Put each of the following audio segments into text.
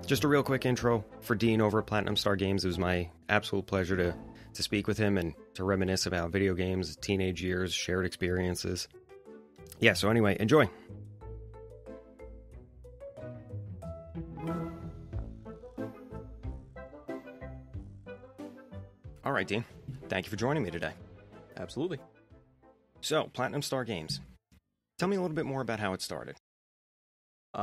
Just a real quick intro for Dean over at Platinum Star Games. It was my absolute pleasure to speak with him and to reminisce about video games, teenage years, shared experiences. Yeah, so anyway, enjoy. All right, Dean. Thank you for joining me today. Absolutely. So, Platinum Star Games. Tell me a little bit more about how it started.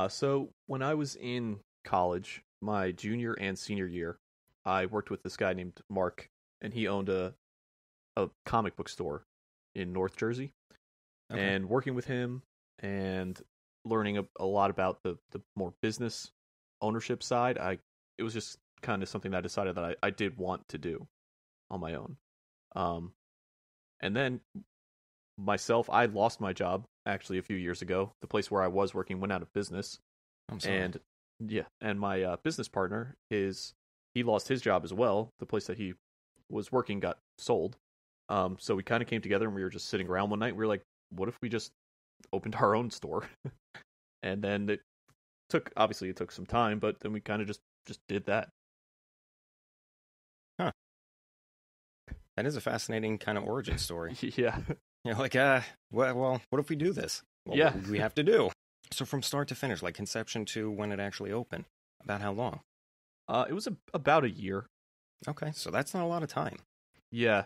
So when I was in college, my junior and senior year, I worked with this guy named Mark, and he owned a comic book store in North Jersey. Okay. And working with him and learning a lot about the more business ownership side, it was just kind of something that I decided that I did want to do on my own. And then myself, I lost my job actually a few years ago. The place where I was working went out of business. I'm sorry. And my business partner, he lost his job as well. The place that he was working got sold. So we kind of came together and we were just sitting around one night. We were like, what if we just opened our own store? And then it took some time, but then we kind of just did that. Huh. That is a fascinating kind of origin story. Yeah. You know, like, well, what if we do this? Well, yeah. What do we have to do? So from start to finish, like conception to when it actually opened, about how long? It was about a year. Okay, so that's not a lot of time. Yeah.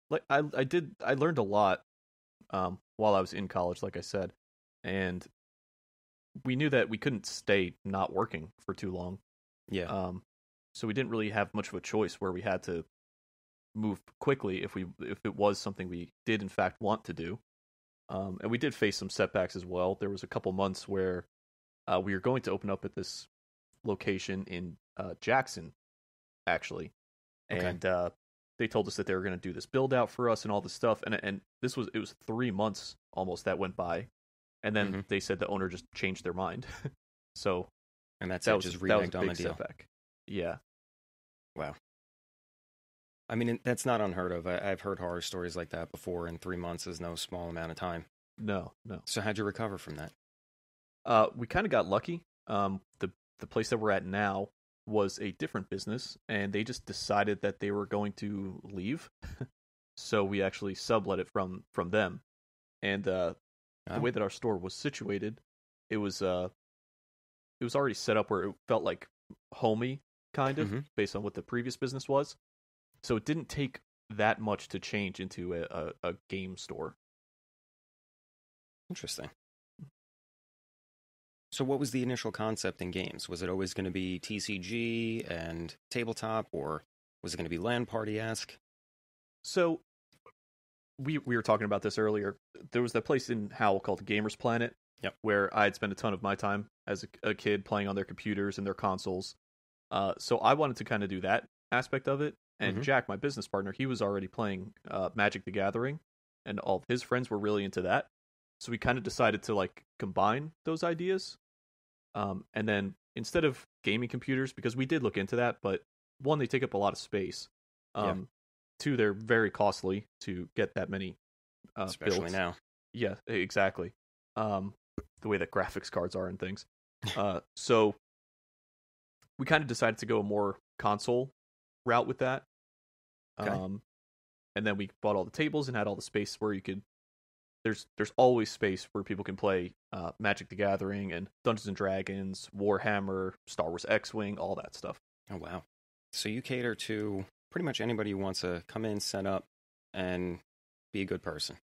Like I learned a lot while I was in college, like I said. And we knew that we couldn't stay not working for too long. Yeah. So we didn't really have much of a choice where we had to move quickly if it was something we did in fact want to do. And we did face some setbacks as well. There was a couple months where we were going to open up at this location in Jackson, actually. Okay. And they told us that they were going to do this build out for us and all this stuff. And it was 3 months almost that went by. And then they said the owner just changed their mind. So and that was just reneged on the deal. Setback. Yeah. Wow. I mean, that's not unheard of. I've heard horror stories like that before, and 3 months is no small amount of time. No. So how'd you recover from that? We kind of got lucky. The place that we're at now was a different business, and they just decided that they were going to leave. So we actually sublet it from them. And the way that our store was situated, it was already set up where it felt like homey, kind of, based on what the previous business was. So it didn't take that much to change into a game store. Interesting. So what was the initial concept in games? Was it always going to be TCG and tabletop, or was it going to be LAN party-esque? So we were talking about this earlier. There was that place in Howell called Gamers Planet, where I had spent a ton of my time as a kid playing on their computers and their consoles. So I wanted to kind of do that aspect of it. And Jack, my business partner, he was already playing Magic the Gathering, and all of his friends were really into that. So we kind of decided to like combine those ideas. And then instead of gaming computers, because we did look into that, but one, they take up a lot of space. Two, they're very costly to get that many especially builds. Now. Yeah, exactly. The way that graphics cards are and things. So we kind of decided to go a more console route with that. Okay. And then we bought all the tables and had all the space where you could there's always space where people can play Magic the Gathering and Dungeons and Dragons, Warhammer, Star Wars X-Wing, all that stuff. Oh wow. So you cater to pretty much anybody who wants to come in, set up, and be a good person.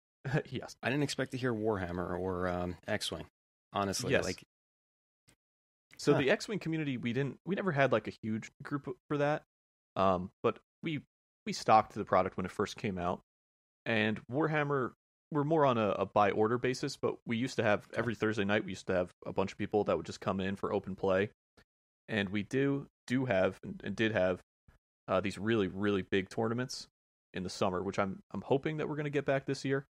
Yes. I didn't expect to hear Warhammer or X-Wing, honestly. Yes. Like, so the X-Wing community, we never had like a huge group for that. But we stocked the product when it first came out. And Warhammer, we're more on a by order basis, but we used to have every Thursday night, we used to have a bunch of people that would just come in for open play. And we do have and did have these really, really big tournaments in the summer, which I'm hoping that we're going to get back this year,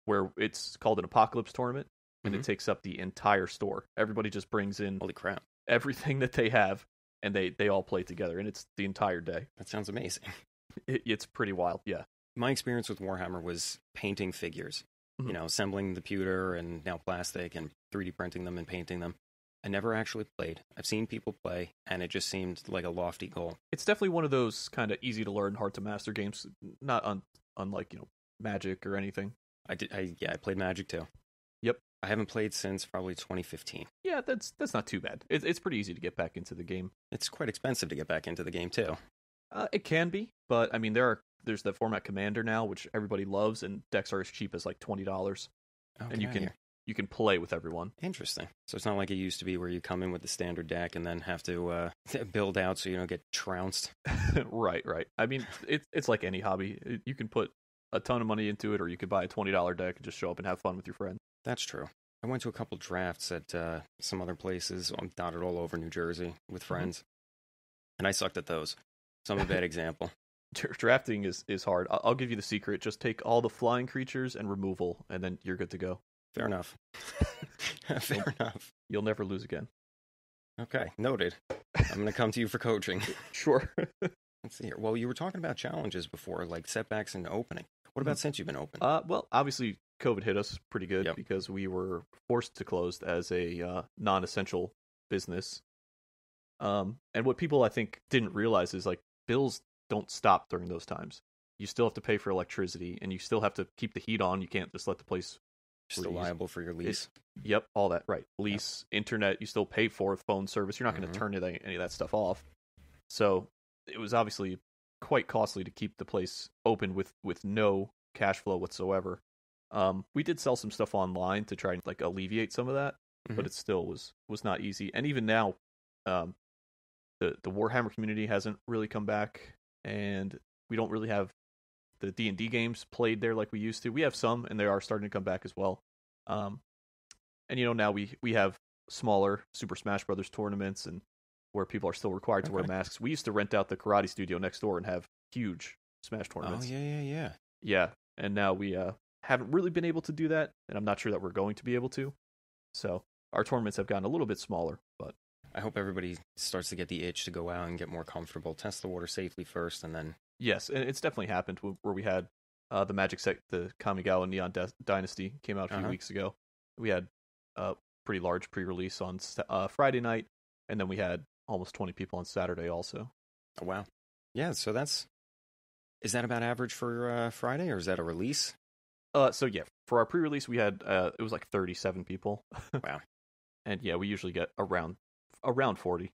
where it's called an Apocalypse Tournament, and it takes up the entire store. Everybody just brings in Holy crap. everything that they have, and they all play together, and it's the entire day. That sounds amazing. It's pretty wild, yeah. My experience with Warhammer was painting figures, Mhm. you know, assembling the pewter and now plastic and 3D printing them and painting them. I never actually played. I've seen people play, and it just seemed like a lofty goal. It's definitely one of those kind of easy to learn, hard to master games, not unlike, Magic or anything. I played Magic too. Yep. I haven't played since probably 2015. Yeah, that's not too bad. It's pretty easy to get back into the game. It's quite expensive to get back into the game too. It can be, but I mean, there's the format Commander now, which everybody loves, and decks are as cheap as like $20, and you can play with everyone. Interesting. So it's not like it used to be where you come in with the standard deck and then have to build out so you don't get trounced. Right. I mean, it's like any hobby. You can put a ton of money into it, or you could buy a $20 deck and just show up and have fun with your friends. That's true. I went to a couple drafts at some other places. I'm dotted all over New Jersey with friends, and I sucked at those. So I'm a bad example. Drafting is hard. I'll give you the secret. Just take all the flying creatures and removal, and then you're good to go. Fair enough. Fair enough. You'll never lose again. Okay, noted. I'm going to come to you for coaching. Sure. Let's see here. Well, you were talking about challenges before, like setbacks in opening. What about since you've been open? Well, obviously, COVID hit us pretty good because we were forced to close as a non-essential business. And what people, I think, didn't realize is, like, bills don't stop during those times. You still have to pay for electricity, and you still have to keep the heat on. You can't just let the place Still liable for your lease. Yep, all that, right. Lease, internet, you still pay for phone service. You're not going to turn any of that stuff off. So it was obviously quite costly to keep the place open with no cash flow whatsoever. We did sell some stuff online to try and like alleviate some of that, but it still was not easy. And even now, the Warhammer community hasn't really come back, and we don't really have the D&D games played there like we used to. We have some, and they are starting to come back as well. And now we have smaller Super Smash Brothers tournaments, and where people are still required to wear masks. We used to rent out the karate studio next door and have huge Smash tournaments. Oh yeah. Yeah, and now we haven't really been able to do that, and I'm not sure that we're going to be able to. So our tournaments have gotten a little bit smaller, but I hope everybody starts to get the itch to go out and get more comfortable. Test the water safely first, and then yes, and it's definitely happened where we had the Magic set, the Kamigawa Neon Dynasty came out a few weeks ago. We had a pretty large pre-release on Friday night, and then we had almost 20 people on Saturday also. Oh, wow. Yeah, so is that about average for Friday, or is that a release? So yeah, for our pre-release, we had, it was like 37 people. Wow. And yeah, we usually get around 40.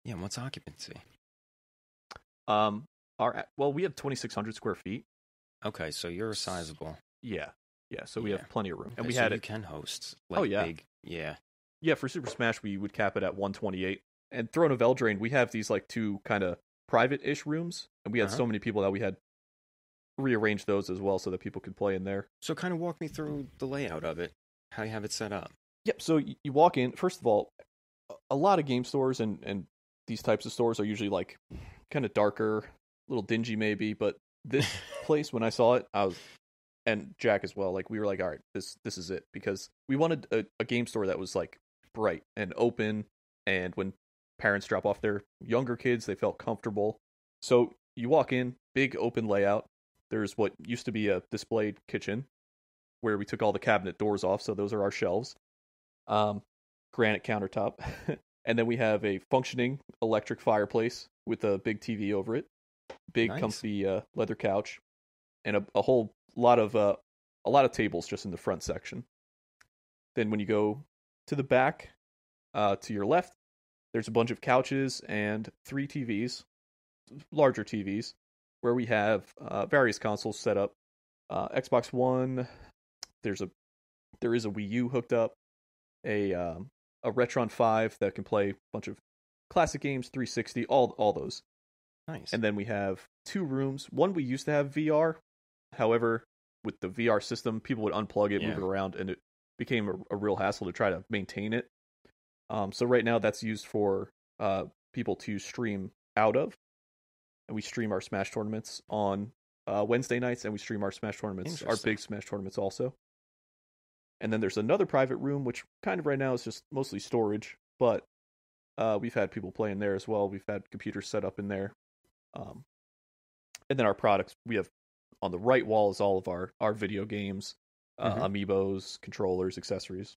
Yeah, and what's occupancy? We have 2,600 square feet. Okay, so you're sizable. Yeah, so we have plenty of room. Okay, and we so had you can host, like, big, Yeah, for Super Smash, we would cap it at 128. And Throne of Eldraine, we have these like two kind of private-ish rooms, and we had so many people that we had rearranged those as well so that people could play in there. So kind of walk me through the layout of it, how you have it set up. Yep, so you walk in, first of all, a lot of game stores and these types of stores are usually like kind of darker, a little dingy maybe, but this place, when I saw it, and Jack as well, like we were like, all right, this is it, because we wanted a game store that was like bright and open, and when parents drop off their younger kids, they felt comfortable. So you walk in, big open layout. There's what used to be a displayed kitchen where we took all the cabinet doors off, so those are our shelves. Granite countertop. And then we have a functioning electric fireplace with a big TV over it. Big, comfy leather couch, and a whole lot of tables just in the front section. Then when you go to the back, to your left, there's a bunch of couches and 3 TVs, larger TVs, where we have various consoles set up. Xbox One, there is a Wii U hooked up, a Retron 5 that can play a bunch of classic games, 360, all those. Nice. And then we have 2 rooms. One, we used to have VR. However, with the VR system, people would unplug it, move it around, and it became a real hassle to try to maintain it. So right now that's used for people to stream out of. and we stream our Smash tournaments on Wednesday nights, and we stream our Smash tournaments, our big Smash tournaments also. And then there's another private room, which kind of right now is just mostly storage, but we've had people play in there as well. We've had computers set up in there. And then our products, we have on the right wall is all of our video games, amiibos, controllers, accessories.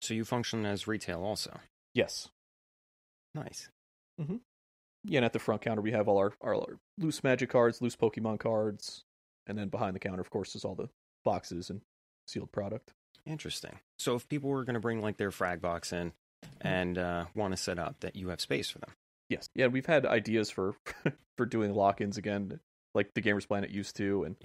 So you function as retail also? Yes. Nice. Mm-hmm. Yeah, and at the front counter, we have all our loose Magic cards, loose Pokemon cards, and then behind the counter, of course, is all the boxes and sealed product. Interesting. So if people were going to bring like their frag box in and want to set up, that you have space for them. Yes. Yeah, we've had ideas for doing lock-ins again, like the Gamers Planet used to, and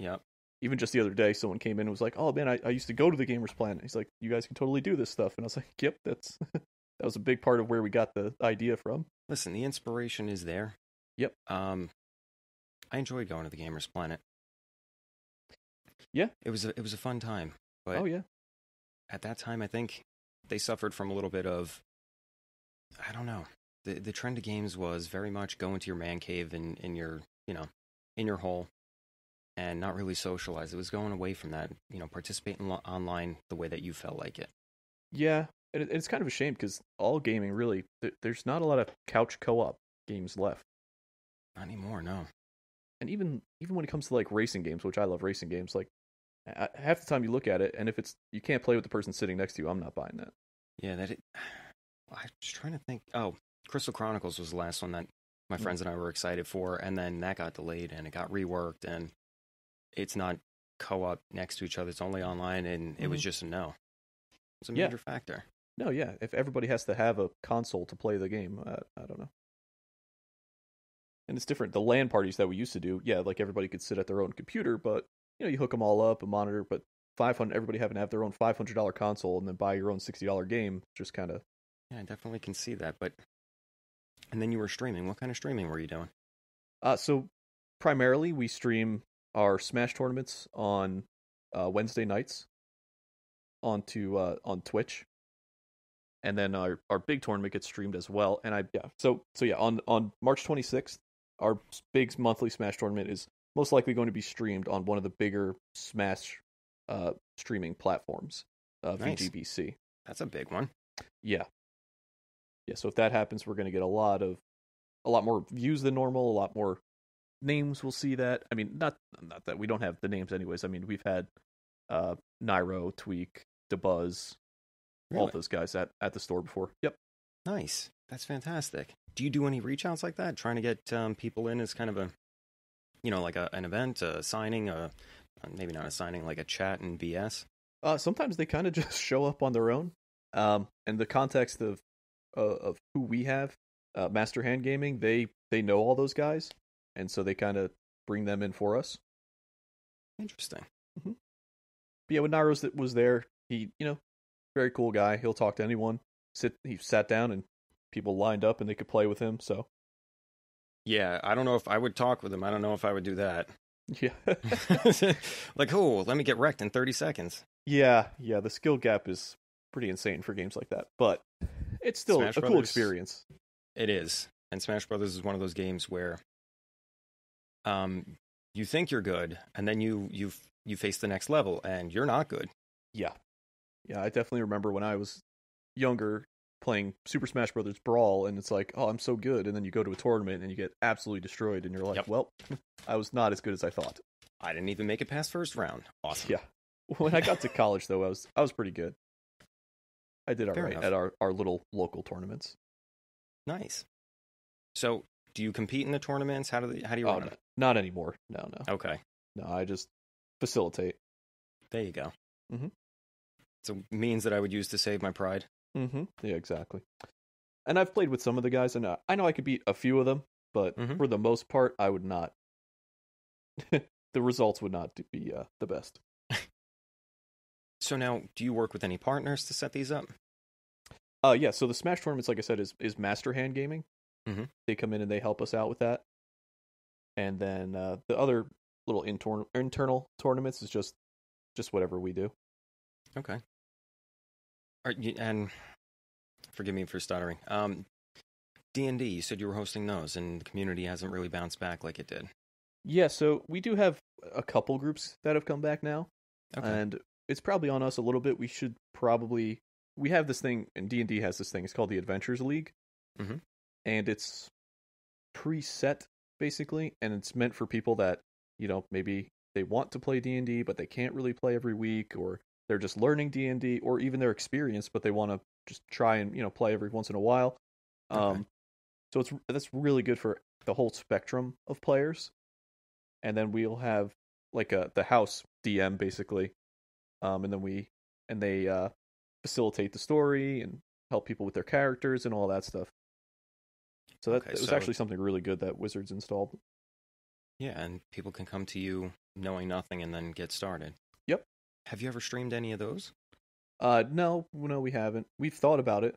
even just the other day, someone came in and was like, "Oh man, I used to go to the Gamers Planet." He's like, "You guys can totally do this stuff," and I was like, "Yep, that's that was a big part of where we got the idea from." Listen, the inspiration is there. Yep. I enjoyed going to the Gamers Planet. Yeah, it was a fun time. But oh yeah. At that time, I think they suffered from a little bit of, I don't know. The trend of games was very much go into your man cave in your hole and not really socialize. It was going away from that, participating online the way that you felt like it. Yeah, and it's kind of a shame because all gaming really, there's not a lot of couch co-op games left. Not anymore, no. And even when it comes to like racing games, which I love racing games, like half the time you look at it, and if you can't play with the person sitting next to you, I'm not buying that. Yeah, I was trying to think. Oh, Crystal Chronicles was the last one that my friends and I were excited for, and then that got delayed and it got reworked, and it's not co-op next to each other. It's only online, and it was just a no. It's a major factor. No, yeah. If everybody has to have a console to play the game, I don't know. And it's different. The LAN parties that we used to do, like everybody could sit at their own computer, but you hook them all up, a monitor, but everybody having to have their own $500 console and then buy your own $60 game, just kind of. Yeah, I definitely can see that. But and then you were streaming. What kind of streaming were you doing? So primarily we stream our Smash tournaments on Wednesday nights on Twitch, and then our big tournament gets streamed as well. And on March 26th, our big monthly Smash tournament is most likely going to be streamed on one of the bigger Smash streaming platforms, Nice. VGBC. That's a big one. Yeah. So if that happens, we're going to get a lot more views than normal, a lot more names will see that. I mean, not that we don't have the names anyways. I mean, we've had Nairo, Tweak, DeBuzz, all those guys at the store before. Yep. Nice. That's fantastic. Do you do any reach outs like that? Trying to get people in as kind of a, like an event, a signing, maybe not a signing, like a chat and BS? Sometimes they kind of just show up on their own. And the context of who we have, Master Hand Gaming, they know all those guys, and so they kind of bring them in for us. Interesting. Mm-hmm. But yeah, when Nairos was there, he, very cool guy. He'll talk to anyone. He sat down and people lined up and they could play with him. So yeah, I don't know if I would talk with him. I don't know if I would do that. Yeah. Like, oh, let me get wrecked in 30 seconds. Yeah. The skill gap is pretty insane for games like that, but it's still Smash a Brothers, cool experience. It is. And Smash Brothers is one of those games where you think you're good, and then you face the next level, and you're not good. Yeah, I definitely remember when I was younger playing Super Smash Brothers Brawl, and it's like, oh, I'm so good, and then you go to a tournament and you get absolutely destroyed, and you're like, well, I was not as good as I thought. I didn't even make it past first round. Awesome. Yeah. When I got to college, though, I was pretty good. I did all right at our little local tournaments. Nice. So, do you compete in the tournaments? How do you run it? Not anymore. No. Okay. No, I just facilitate. There you go. Mm-hmm. It's a means that I would use to save my pride. Mm-hmm. Yeah, exactly. And I've played with some of the guys, and I know I could beat a few of them, but for the most part, I would not. The results would not be the best. So now, do you work with any partners to set these up? Yeah, so the Smash tournaments, like I said, is Master Hand Gaming. Mm-hmm. They come in and they help us out with that. And then the other little internal tournaments is just whatever we do. Okay. And forgive me for stuttering. D&D, you said you were hosting those, and the community hasn't really bounced back like it did. Yeah, so we do have a couple groups that have come back now, Okay. and it's probably on us a little bit. We have this thing, and D&D has this thing. It's called the Adventures League, and it's preset basically, and it's meant for people that maybe they want to play D&D, but they can't really play every week, or they're just learning D&D, or even they're experienced, but they want to just try and play every once in a while. Okay. So that's really good for the whole spectrum of players. And then we'll have like the house DM basically, and they facilitate the story and help people with their characters and all that stuff. So it was actually something really good that Wizards installed. Yeah, and people can come to you knowing nothing and then get started. Yep. Have you ever streamed any of those? No, we haven't. We've thought about it,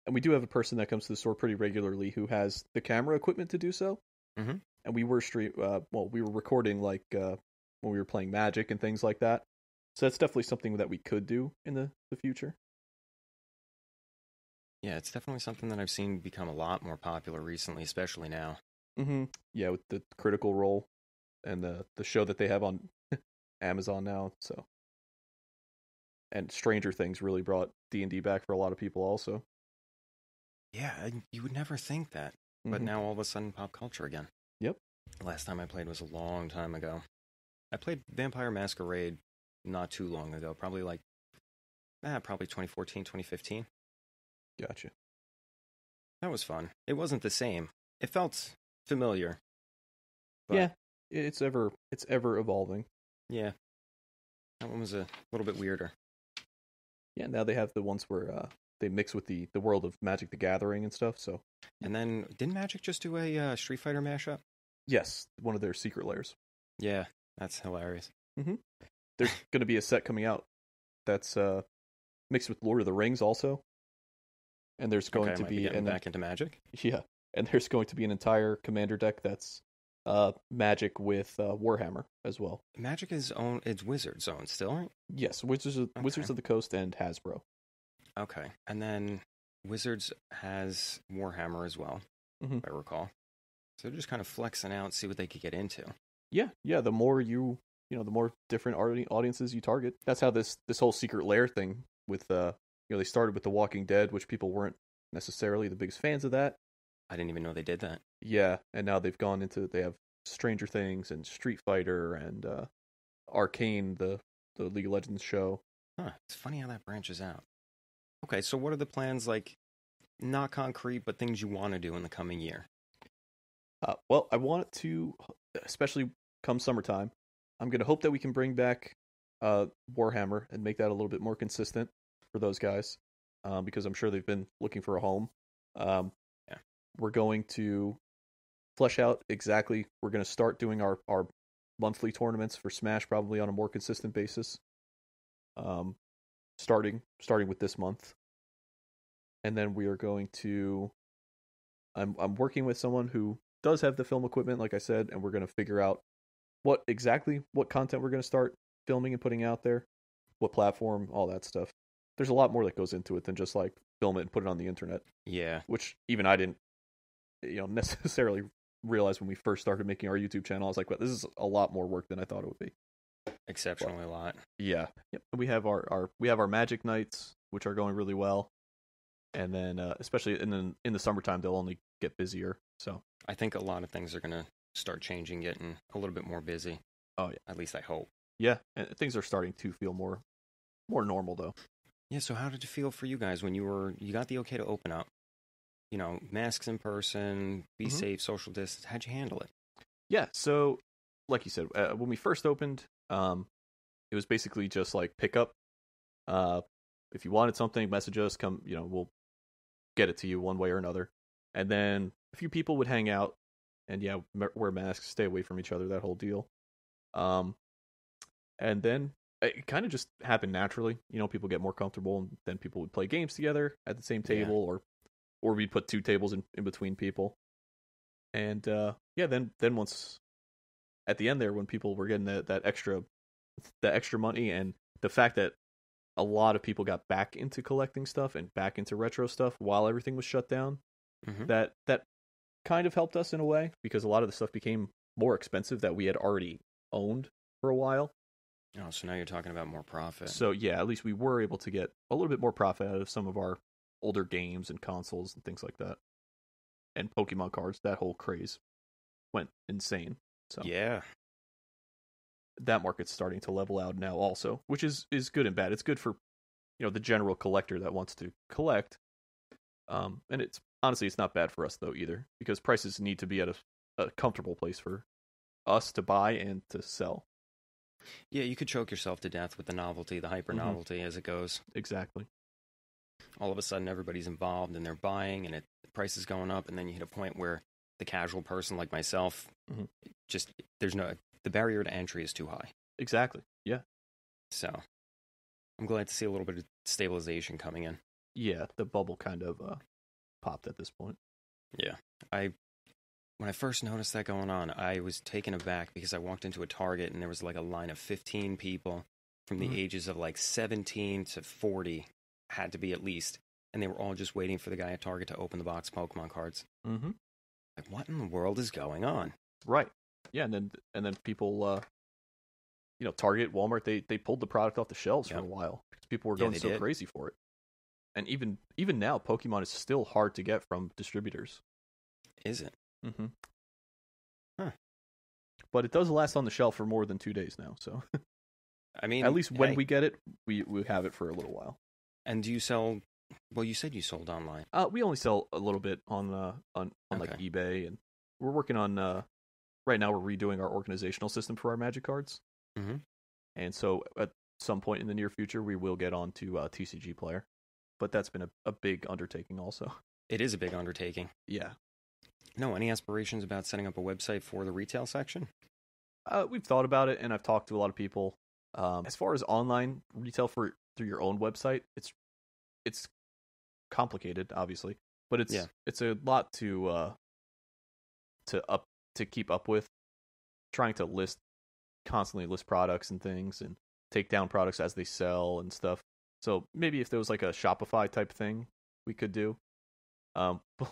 and we do have a person that comes to the store pretty regularly who has the camera equipment to do so. Mm-hmm. And we were we were recording like when we were playing Magic and things like that. So that's definitely something that we could do in the future. Yeah, it's definitely something that I've seen become a lot more popular recently, especially now. Mm-hmm. Yeah, with the Critical Role and the show that they have on Amazon now. So, and Stranger Things really brought D&D back for a lot of people also. Yeah, you would never think that, but now all of a sudden pop culture again. Yep. The last time I played was a long time ago. I played Vampire Masquerade not too long ago, probably 2014, 2015. Gotcha. That was fun. It wasn't the same. It felt familiar. But yeah, it's ever evolving. Yeah. That one was a little bit weirder. Yeah, now they have the ones where they mix with the world of Magic the Gathering and stuff, so. And then, didn't Magic just do a Street Fighter mashup? Yes, one of their secret layers. Yeah, that's hilarious. Mm-hmm. There's going to be a set coming out that's mixed with Lord of the Rings also. And there's going to be back into Magic? Yeah, and there's going to be an entire Commander deck that's Magic with Warhammer as well. Magic is it's Wizards owned still, right? Yes, Wizards of the Coast and Hasbro. Okay, and then Wizards has Warhammer as well, if I recall. So they're just kind of flexing out, see what they could get into. Yeah. The more the more different audiences you target. That's how this whole secret lair thing with they started with The Walking Dead, which people weren't necessarily the biggest fans of that. I didn't even know they did that. Yeah, and now they have Stranger Things and Street Fighter and Arcane, the League of Legends show. Huh, it's funny how that branches out. Okay, so what are the plans, not concrete, but things you want to do in the coming year? Well, I want it to, especially come summertime, I'm going to hope that we can bring back Warhammer and make that a little bit more consistent for those guys, because I'm sure they've been looking for a home. Yeah. We're going to flesh out exactly, we're going to start doing our monthly tournaments for Smash probably on a more consistent basis. Starting with this month. And then we are going to, I'm working with someone who does have the film equipment, like I said, and we're going to figure out what content we're going to start filming and putting out there, what platform, all that stuff. There's a lot more that goes into it than just film it and put it on the internet. Yeah. Which even I didn't, necessarily realize when we first started making our YouTube channel. I was like, well, this is a lot more work than I thought it would be. Exceptionally a lot. Yeah. Yep. We have our Magic nights, which are going really well. And then, especially in the summertime, they'll only get busier. So I think a lot of things are going to start changing, getting a little bit more busy. Oh yeah. At least I hope. Yeah, and things are starting to feel more normal though. Yeah. So how did it feel for you guys when you got the okay to open up? Masks in person, be safe, social distance. How'd you handle it? Yeah. So, like you said, when we first opened, it was basically just pick up. If you wanted something, message us. Come, we'll get it to you one way or another. And then a few people would hang out, and wear masks, stay away from each other. That whole deal. And then it kind of just happened naturally. People get more comfortable, and then people would play games together at the same table, or we'd put two tables in between people. And then once at the end there, when people were getting that extra money, and the fact that a lot of people got back into collecting stuff and back into retro stuff while everything was shut down, Mm-hmm. That kind of helped us in a way, because a lot of the stuff became more expensive that we had already owned for a while. Oh, so now you're talking about more profit. So yeah, at least we were able to get a little bit more profit out of some of our older games and consoles and things like that. And Pokemon cards, that whole craze went insane. So yeah. that market's starting to level out now also, which is good and bad. It's good for, the general collector that wants to collect. And it's honestly, it's not bad for us though either, because prices need to be at a comfortable place for us to buy and to sell. Yeah, you could choke yourself to death with the novelty, the hyper novelty as it goes. Exactly. All of a sudden, everybody's involved and they're buying, and the price is going up, and then you hit a point where the casual person like myself, just the barrier to entry is too high. Exactly. Yeah. So I'm glad to see a little bit of stabilization coming in. Yeah, the bubble kind of popped at this point. Yeah. When I first noticed that going on, I was taken aback because I walked into a Target and there was like a line of 15 people from the ages of like 17 to 40, had to be at least, and they were all just waiting for the guy at Target to open the box of Pokemon cards. Mm-hmm. Like, what in the world is going on? Right. Yeah, and then people, Target, Walmart, they pulled the product off the shelves for a while because people were going so crazy for it. And even now, Pokemon is still hard to get from distributors. Is it? Mm-hmm. Huh. But it does last on the shelf for more than 2 days now, so. I mean, at least when we get it, we have it for a little while. And do you sell? Well, you said you sold online. We only sell a little bit on like eBay, and we're working on right now. We're redoing our organizational system for our Magic cards, and so at some point in the near future, we will get on to TCG Player, but that's been a big undertaking also. It is a big undertaking. Yeah. No, any aspirations about setting up a website for the retail section? We've thought about it, and I've talked to a lot of people. As far as online retail through your own website, it's complicated, obviously, but it's a lot to keep up with. Trying to constantly list products and things, and take down products as they sell and stuff. So maybe if there was like a Shopify type thing, we could do.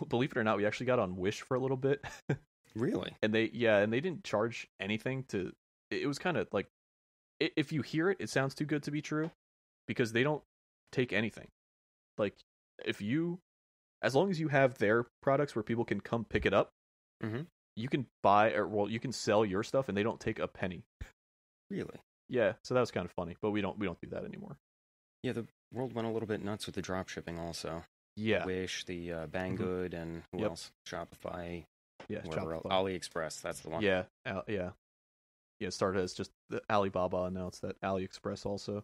Believe it or not, we actually got on Wish for a little bit. Really? And they didn't charge anything to. It was kind of like, if you hear it, it sounds too good to be true, because they don't take anything. Like, as long as you have their products where people can come pick it up, you can you can sell your stuff, and they don't take a penny. Really? Yeah. So that was kind of funny, but we don't do that anymore. Yeah, the world went a little bit nuts with the drop shipping also. Yeah. Wish, the Banggood, and who else? Shopify. Yeah, Shopify. AliExpress, that's the one. Yeah, yeah. It started as just the Alibaba announced that AliExpress also.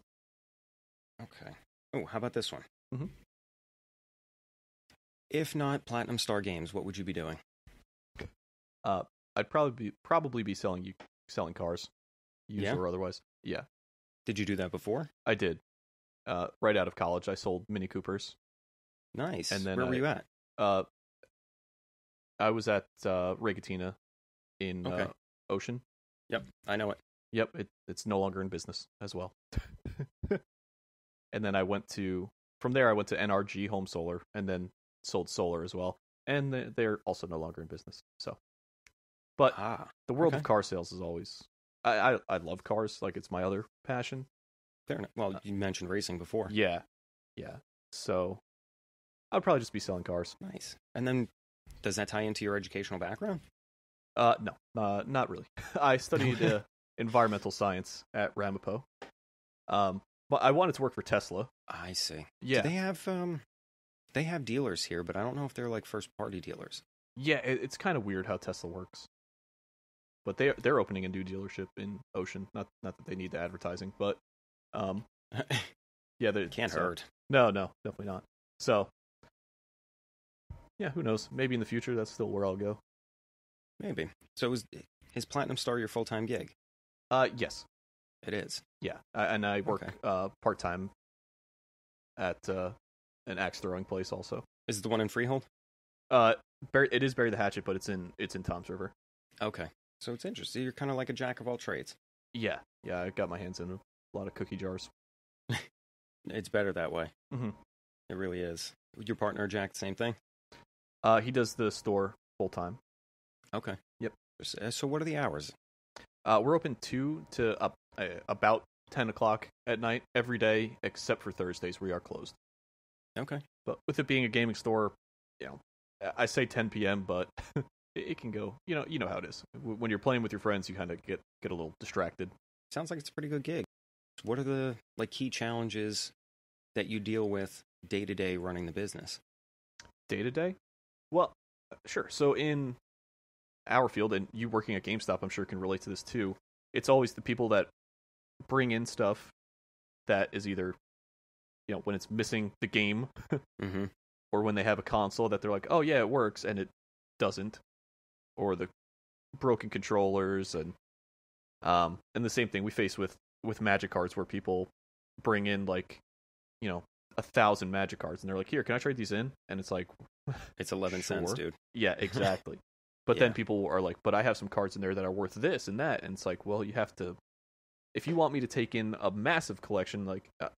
Okay. Oh, how about this one? Mm-hmm. If not Platinum Star Games, what would you be doing? I'd probably be selling cars, used or otherwise. Yeah. Did you do that before? I did. Right out of college, I sold Mini Coopers. Nice. And then where were you at? I was at Regatina in Ocean. Yep, I know it. Yep, it's no longer in business as well. And then from there I went to NRG Home Solar, and then sold solar as well. And they're also no longer in business. So, but the world of car sales is always, I love cars. Like, it's my other passion. Fair enough. Well, you mentioned racing before. Yeah. So I'd probably just be selling cars. Nice. And then, does that tie into your educational background? No, not really. I studied environmental science at Ramapo. But I wanted to work for Tesla. I see. Yeah. Do they have dealers here, but I don't know if they're like first party dealers. Yeah, it's kind of weird how Tesla works. But they're opening a new dealership in Ocean. Not that they need the advertising, but yeah, they can't hurt. No, definitely not. So yeah, who knows? Maybe in the future that's still where I'll go. Maybe. So is Platinum Star your full-time gig? Yes. It is. Yeah, and I work part-time at an axe throwing place also. Is it the one in Freehold? It is Bury the Hatchet, but it's in Toms River. Okay. So it's interesting. You're kind of like a jack of all trades. Yeah, I got my hands in a lot of cookie jars. It's better that way. Mm-hmm. It really is. Your partner, Jack, the same thing? He does the store full time. Okay. Yep. So what are the hours? We're open 2 to about 10 o'clock at night every day, except for Thursdays. We are closed. Okay. But with it being a gaming store, I say 10 p.m., but it can go. You know how it is. When you're playing with your friends, you kind of get a little distracted. Sounds like it's a pretty good gig. What are the key challenges that you deal with day to day running the business? Day to day? Well, sure. So in our field, and you working at GameStop, I'm sure can relate to this too. It's always the people that bring in stuff that is either, when it's missing the game, mm-hmm. or when they have a console that they're like, oh yeah, it works, and it doesn't, or the broken controllers, and the same thing we face with Magic cards, where people bring in 1,000 Magic cards, and they're like, here, can I trade these in? And it's like, it's 11 cents, dude. Yeah, exactly. But then people are like, but I have some cards in there that are worth this and that. And it's like, well, you have to, if you want me to take in a massive collection,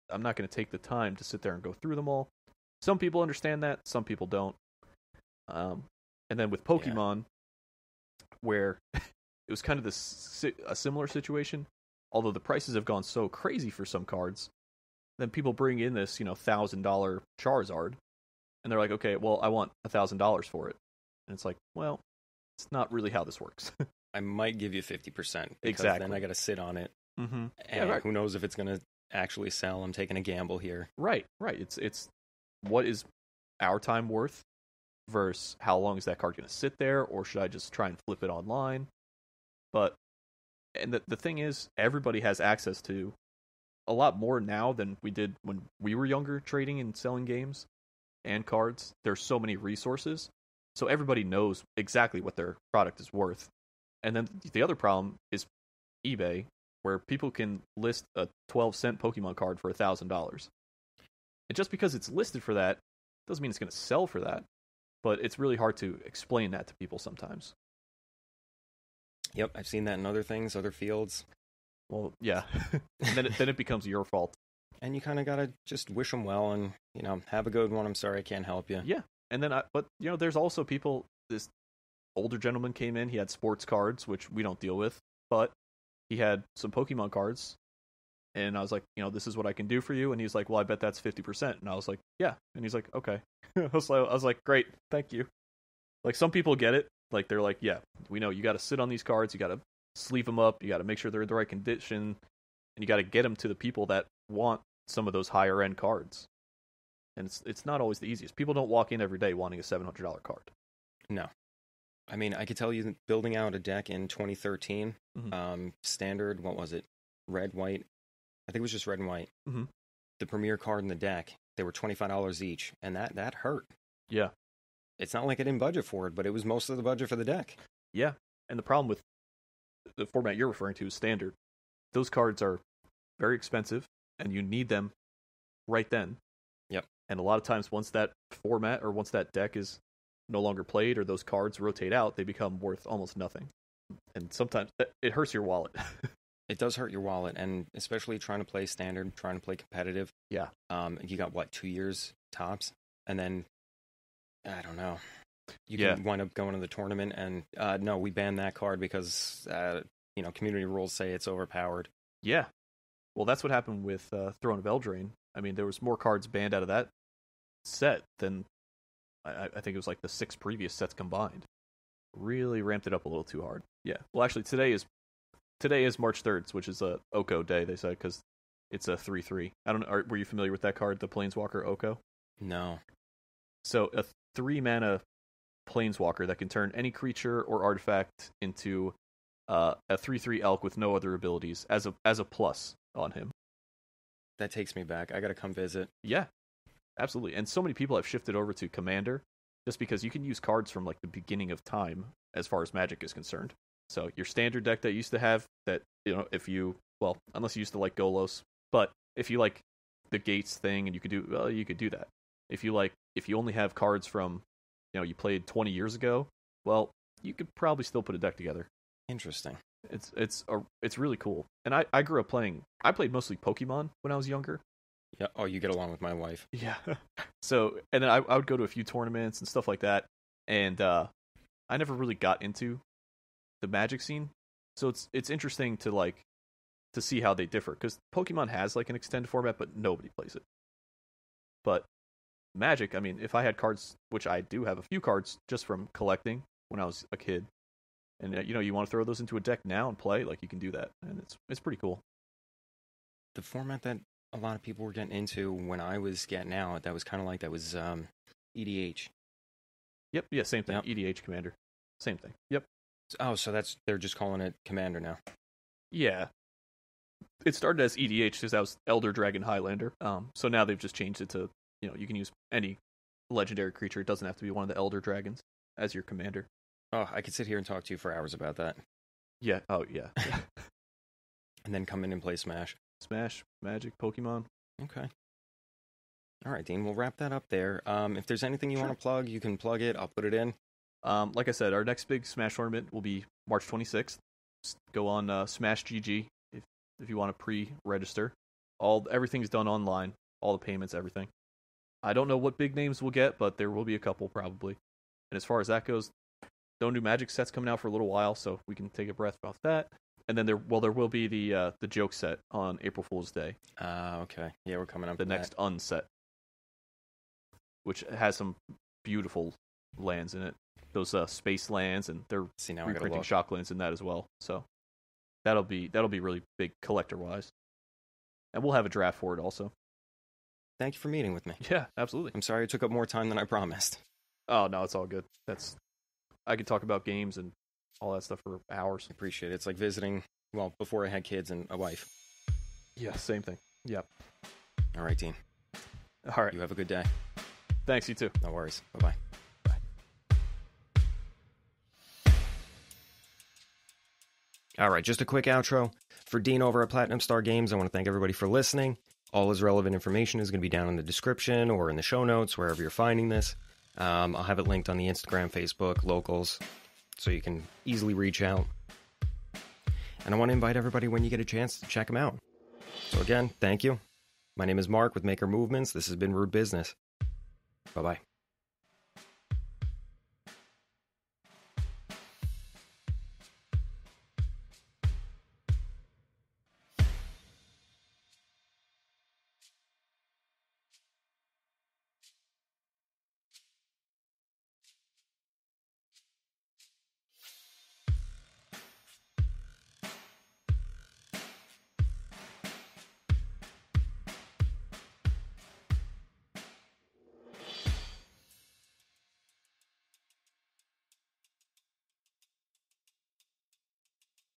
I'm not going to take the time to sit there and go through them all. Some people understand that, some people don't. And then with Pokemon, where it was kind of a similar situation, although the prices have gone so crazy for some cards, then people bring in this, $1,000 Charizard, and they're like, okay, well, I want $1,000 for it. And it's like, well, it's not really how this works. I might give you 50%. Exactly. Then I got to sit on it. Mm-hmm. And who knows if it's going to actually sell. I'm taking a gamble here. Right. It's what is our time worth versus how long is that card going to sit there, or should I just try and flip it online? And the thing is, everybody has access to a lot more now than we did when we were younger, trading and selling games and cards. There's so many resources. So everybody knows exactly what their product is worth. And then the other problem is eBay, where people can list a 12-cent Pokemon card for $1,000. And just because it's listed for that doesn't mean it's going to sell for that. But it's really hard to explain that to people sometimes. Yep, I've seen that in other things, other fields. Well, yeah. And then it becomes your fault. And you kind of got to just wish them well and, have a good one. I'm sorry I can't help you. Yeah. And then, there's also people, this older gentleman came in, he had sports cards, which we don't deal with, but he had some Pokemon cards, and I was like, this is what I can do for you, and he's like, well, I bet that's 50%, and I was like, yeah, and he's like, okay. I was like, great, thank you. Like, some people get it, they're like, yeah, we know, you got to sit on these cards, you got to sleeve them up, you got to make sure they're in the right condition, and you got to get them to the people that want some of those higher end cards. And it's not always the easiest. People don't walk in every day wanting a $700 card. No. I mean, I could tell you building out a deck in 2013, standard, what was it? Red, white. I think it was just red and white. Mm-hmm. The premier card in the deck, they were $25 each, and that hurt. Yeah. It's not like I didn't budget for it, but it was most of the budget for the deck. Yeah. And the problem with the format you're referring to is standard. Those cards are very expensive, and you need them right then. Yep. And a lot of times, once that format or once that deck is no longer played or those cards rotate out, they become worth almost nothing. And sometimes it hurts your wallet. It does hurt your wallet, and especially trying to play standard, trying to play competitive. Yeah. You got, 2 years tops? And then, I don't know. You can wind up going to the tournament, and no, we banned that card because, community rules say it's overpowered. Yeah. Well, that's what happened with Throne of Eldraine. I mean, there was more cards banned out of that set than I think it was like the 6 previous sets combined. Really ramped it up a little too hard. Yeah. Well, actually, today is March 3rd, which is a Oko day, they said, because it's a 3/3. I don't know. Were you familiar with that card, the Planeswalker Oko? No. So a 3-mana Planeswalker that can turn any creature or artifact into a 3/3 elk with no other abilities as a plus on him. That takes me back. I gotta come visit. Yeah, absolutely. And so many people have shifted over to Commander just because you can use cards from the beginning of time as far as Magic is concerned. So your standard deck that you used to have that, unless you used to like Golos, but if you like the Gates thing and you could do that. If you only have cards from, you played 20 years ago, well, you could probably still put a deck together. Interesting. It's really cool. And I grew up I played mostly Pokemon when I was younger. Yeah. Oh, you get along with my wife. Yeah. So, and then I would go to a few tournaments and stuff like that. And I never really got into the Magic scene, so it's interesting to see how they differ, because Pokemon has like an extended format, but nobody plays it. But Magic, I mean, if I had cards, which I do have a few cards just from collecting when I was a kid, and you want to throw those into a deck now and play, like, you can do that, and it's pretty cool. The format that a lot of people were getting into when I was getting out, that was kind of like, that was EDH. Yep, yeah, same thing. Yep. EDH Commander, same thing. Yep. Oh, so they're just calling it Commander now. Yeah. It started as EDH because that was Elder Dragon Highlander. So now they've just changed it to, you can use any legendary creature. It doesn't have to be one of the Elder Dragons as your commander. Oh, I could sit here and talk to you for hours about that. Yeah. Oh, yeah. And then come in and play Smash. Smash, Magic, Pokemon. Okay. All right, Dean, we'll wrap that up there. If there's anything you want to plug, you can plug it. I'll put it in. Like I said, our next big Smash tournament will be March 26th. Just go on Smash GG if you want to pre-register. Everything's done online. All the payments, everything. I don't know what big names we'll get, but there will be a couple probably. And as far as that goes, no new Magic sets coming out for a little while, so we can take a breath about that. And then there will be the joke set on April Fool's Day. Okay. Yeah, we're coming up. The next unset, which has some beautiful lands in it. Those space lands, and they're reprinting shock lands in that as well. So that'll be really big collector wise. And we'll have a draft for it also. Thank you for meeting with me. Yeah, absolutely. I'm sorry it took up more time than I promised. Oh, no, it's all good. I could talk about games and all that stuff for hours. I appreciate it. It's like visiting, well, before I had kids and a wife. Yeah, same thing. Yep. All right, Dean. All right. You have a good day. Thanks, you too. No worries. Bye-bye. All right, just a quick outro. For Dean over at Platinum Star Games, I want to thank everybody for listening. All his relevant information is going to be down in the description or in the show notes, wherever you're finding this. I'll have it linked on the Instagram, Facebook, locals, so you can easily reach out. And I want to invite everybody, when you get a chance, to check them out. So again, thank you. My name is Mark with Maker Movements. This has been Rude Business. Bye-bye.